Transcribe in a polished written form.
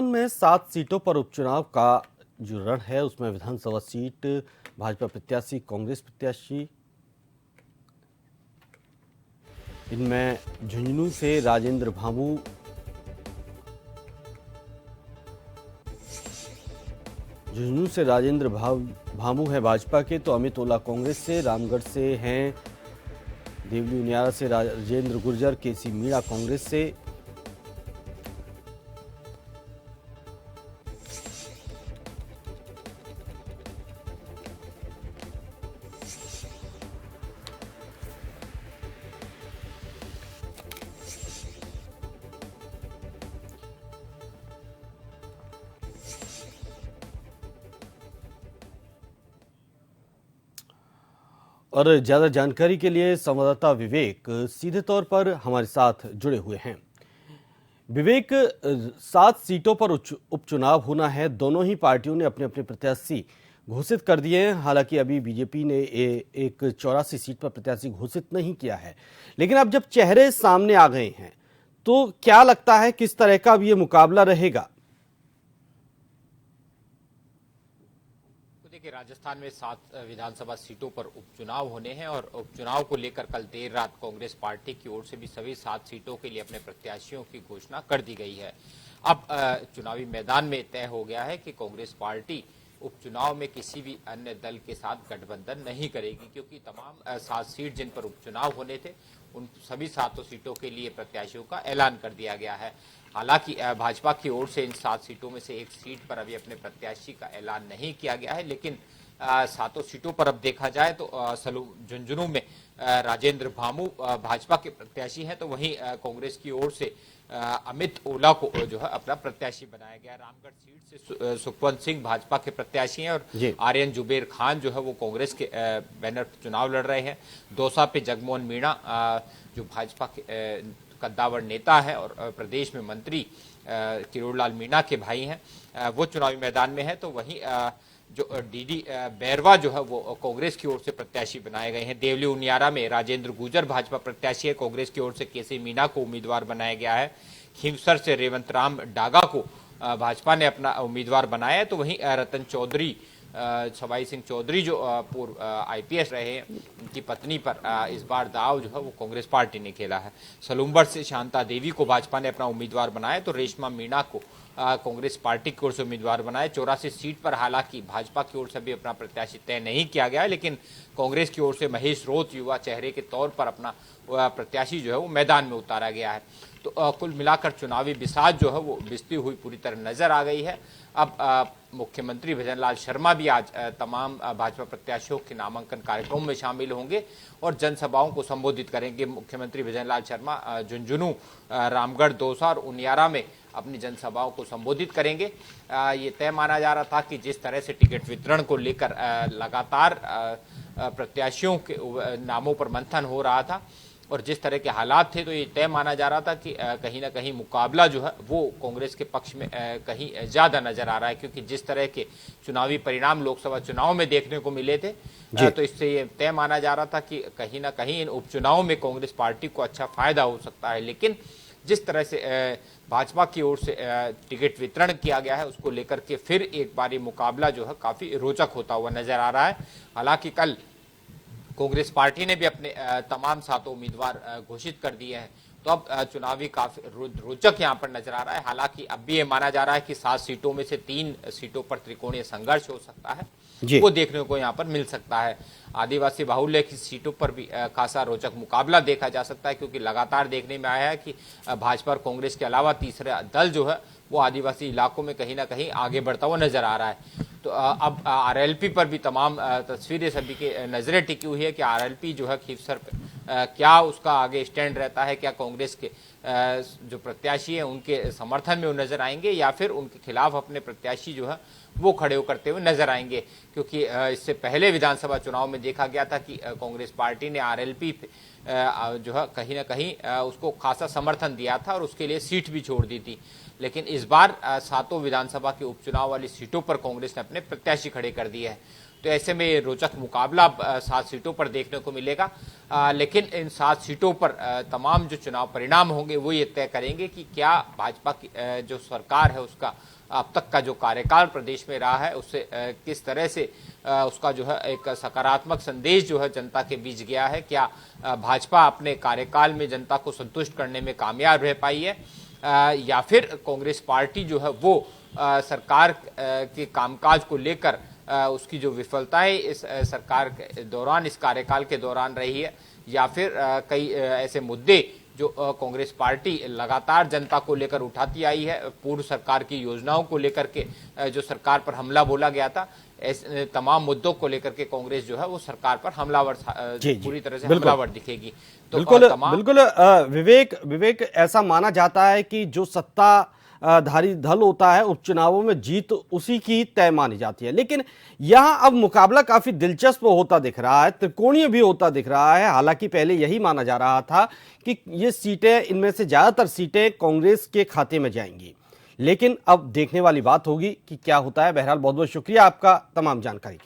में 7 सीटों पर उपचुनाव का जो रण है उसमें विधानसभा सीट भाजपा प्रत्याशी, कांग्रेस प्रत्याशी, इनमें झुंझुनू से राजेंद्र भामू है भाजपा के, तो अमित ओला कांग्रेस से, रामगढ़ से हैं देवली उनियारा से राजेंद्र गुर्जर, केसी मीणा कांग्रेस से, और ज्यादा जानकारी के लिए संवाददाता विवेक सीधे तौर पर हमारे साथ जुड़े हुए हैं। विवेक, 7 सीटों पर उपचुनाव होना है। दोनों ही पार्टियों ने अपने अपने प्रत्याशी घोषित कर दिए हैं। हालांकि अभी बीजेपी ने एक 84 सीट पर प्रत्याशी घोषित नहीं किया है, लेकिन अब जब चेहरे सामने आ गए हैं तो क्या लगता है किस तरह का अब ये मुकाबला रहेगा? देखिए, राजस्थान में 7 विधानसभा सीटों पर उपचुनाव होने हैं और उपचुनाव को लेकर कल देर रात कांग्रेस पार्टी की ओर से भी सभी 7 सीटों के लिए अपने प्रत्याशियों की घोषणा कर दी गई है। अब चुनावी मैदान में तय हो गया है कि कांग्रेस पार्टी उपचुनाव में किसी भी अन्य दल के साथ गठबंधन नहीं करेगी, क्योंकि तमाम 7 सीट जिन पर उपचुनाव होने थे उन सभी 7 सीटों के लिए प्रत्याशियों का ऐलान कर दिया गया है। हालांकि भाजपा की ओर से इन 7 सीटों में से एक सीट पर अभी अपने प्रत्याशी का ऐलान नहीं किया गया है, लेकिन 7 सीटों पर अब देखा जाए तो झुंझुनू में राजेंद्र भामू भाजपा के प्रत्याशी हैं, तो वहीं कांग्रेस की ओर से अमित ओला को जो है अपना प्रत्याशी बनाया गया। रामगढ़ सीट से सुखवंत सिंह भाजपा के प्रत्याशी हैं और आर्यन जुबेर खान जो है वो कांग्रेस के बैनर पर चुनाव लड़ रहे हैं। दौसा पे जगमोहन मीणा जो भाजपा के कद्दावर नेता है और प्रदेश में मंत्री किरोड़लाल मीणा के भाई हैं, वो चुनावी मैदान में है। तो वहीं जो डीडी बैरवा जो है वो कांग्रेस की ओर से प्रत्याशी बनाए गए हैं। देवली उनियारा में राजेंद्र गुर्जर भाजपा प्रत्याशी है, कांग्रेस की ओर से केसी मीणा को उम्मीदवार बनाया गया है। खींवसर से रेवंत राम डागा को भाजपा ने अपना उम्मीदवार बनाया है। तो वहीं रतन चौधरी, सवाई सिंह चौधरी जो पूर्व आईपीएस रहे हैं, उनकी पत्नी पर इस बार दाव जो है वो कांग्रेस पार्टी ने खेला है। सलूम्बर से शांता देवी को भाजपा ने अपना उम्मीदवार बनाया, तो रेशमा मीणा को कांग्रेस पार्टी की ओर से उम्मीदवार बनाया। 84 सीट पर हालांकि भाजपा की ओर से भी अपना प्रत्याशी तय नहीं किया गया है, लेकिन कांग्रेस की ओर से महेश रोत युवा चेहरे के तौर पर अपना प्रत्याशी जो है वो मैदान में उतारा गया है। तो कुल मिलाकर चुनावी बिसात जो है वो बिस्ती हुई पूरी तरह नजर आ गई है। अब मुख्यमंत्री भजनलाल शर्मा भी आज तमाम भाजपा प्रत्याशियों के नामांकन कार्यक्रम में शामिल होंगे और जनसभाओं को संबोधित करेंगे। मुख्यमंत्री भजनलाल शर्मा झुंझुनू, रामगढ़, दौसा और उनियारा में अपनी जनसभाओं को संबोधित करेंगे। ये तय माना जा रहा था कि जिस तरह से टिकट वितरण को लेकर लगातार प्रत्याशियों के नामों पर मंथन हो रहा था और जिस तरह के हालात थे, तो ये तय माना जा रहा था कि कहीं ना कहीं मुकाबला जो है वो कांग्रेस के पक्ष में कहीं ज्यादा नजर आ रहा है, क्योंकि जिस तरह के चुनावी परिणाम लोकसभा चुनाव में देखने को मिले थे, तो इससे ये तय माना जा रहा था कि कहीं ना कहीं इन उपचुनाव में कांग्रेस पार्टी को अच्छा फायदा हो सकता है। लेकिन जिस तरह से भाजपा की ओर से टिकट वितरण किया गया है, उसको लेकर के फिर एक बारी मुकाबला जो है काफी रोचक होता हुआ नजर आ रहा है। हालांकि कल कांग्रेस पार्टी ने भी अपने तमाम 7 उम्मीदवार घोषित कर दिए हैं, तो अब चुनावी काफी रोचक यहां पर नजर आ रहा है। हालांकि अब भी ये माना जा रहा है कि 7 सीटों में से 3 सीटों पर त्रिकोणीय संघर्ष हो सकता है, वो देखने को यहाँ पर मिल सकता है। आदिवासी बाहुल्य की सीटों पर भी खासा रोचक मुकाबला देखा जा सकता है, क्योंकि लगातार देखने में आया है कि भाजपा और कांग्रेस के अलावा तीसरा दल जो है वो आदिवासी इलाकों में कहीं ना कहीं आगे बढ़ता हुआ नजर आ रहा है। तो अब आरएलपी पर भी तमाम तस्वीरें सभी के नजरें टिकी हुई है कि आरएलपी जो है खींवसर क्या उसका आगे स्टैंड रहता है, क्या कांग्रेस के जो प्रत्याशी हैं उनके समर्थन में वो नजर आएंगे या फिर उनके खिलाफ अपने प्रत्याशी जो है वो खड़े करते हुए नजर आएंगे। क्योंकि इससे पहले विधानसभा चुनाव में देखा गया था कि कांग्रेस पार्टी ने आरएलपी जो है कहीं ना कहीं उसको खासा समर्थन दिया था और उसके लिए सीट भी छोड़ दी थी। लेकिन इस बार 7 विधानसभा के उपचुनाव वाली सीटों पर कांग्रेस ने अपने प्रत्याशी खड़े कर दिए हैं। तो तो ऐसे में ये रोचक मुकाबला अब 7 सीटों पर देखने को मिलेगा। लेकिन इन 7 सीटों पर तमाम जो चुनाव परिणाम होंगे वो ये तय करेंगे कि क्या भाजपा की जो सरकार है उसका अब तक का जो कार्यकाल प्रदेश में रहा है उससे किस तरह से उसका जो है एक सकारात्मक संदेश जो है जनता के बीच गया है। क्या भाजपा अपने कार्यकाल में जनता को संतुष्ट करने में कामयाब रह पाई है, या फिर कांग्रेस पार्टी जो है वो सरकार के कामकाज को लेकर उसकी जो विफलताएं इस सरकार के दौरान, इस कार्यकाल के दौरान रही है, या फिर कई ऐसे मुद्दे जो कांग्रेस पार्टी लगातार जनता को लेकर उठाती आई है, पूर्व सरकार की योजनाओं को लेकर के जो सरकार पर हमला बोला गया था, ऐसे तमाम मुद्दों को लेकर के कांग्रेस जो है वो सरकार पर हमलावर पूरी तरह से हमलावर दिखेगी। तो बिल्कुल बिल्कुल विवेक ऐसा माना जाता है कि जो सत्ता धारी दल होता है उपचुनावों में जीत उसी की तय मानी जाती है, लेकिन यहां अब मुकाबला काफी दिलचस्प होता दिख रहा है, त्रिकोणीय भी होता दिख रहा है। हालांकि पहले यही माना जा रहा था कि ये सीटें, इनमें से ज्यादातर सीटें कांग्रेस के खाते में जाएंगी, लेकिन अब देखने वाली बात होगी कि क्या होता है। बहरहाल बहुत बहुत शुक्रिया आपका तमाम जानकारी के लिए।